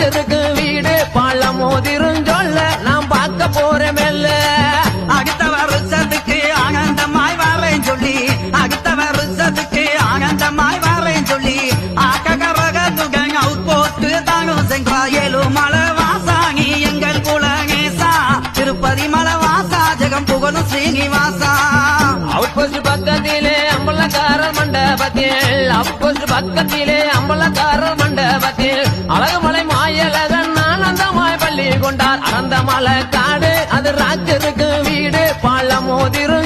ராஜருக்கு வீடு பழம் மோதிரும் சொல்ல நாம் பார்க்க போறேன் மெல்ல. அடுத்த வருஷத்துக்கு ஆனந்தமாய் வரேன் சொல்லி அடுத்த வருஷத்துக்கு ஆனந்தமாய் வரேன் சொல்லி ஆக்ககரக துகங் அவுட் போட்டு தானும் சென்றா ஏழுமலை வாசாங்கி எங்கள் குலகேசா திருப்பதி மலை வாசா ஜெகம் புகழும் ஸ்ரீனிவாசா. அவுட் போஸ்ட் பக்கத்திலே அம்பலக்காரர் மண்டபத்தில் அவுட் போஸ்ட் பக்கத்திலே அம்பலக்காரர் மண்டபத்தில் அழகுமலை மாயலகன் ஆனந்தமாய் பள்ளி கொண்டார். அனந்தமலை காடு அது ராஜருக்கு வீடு பழம் மோதிரும்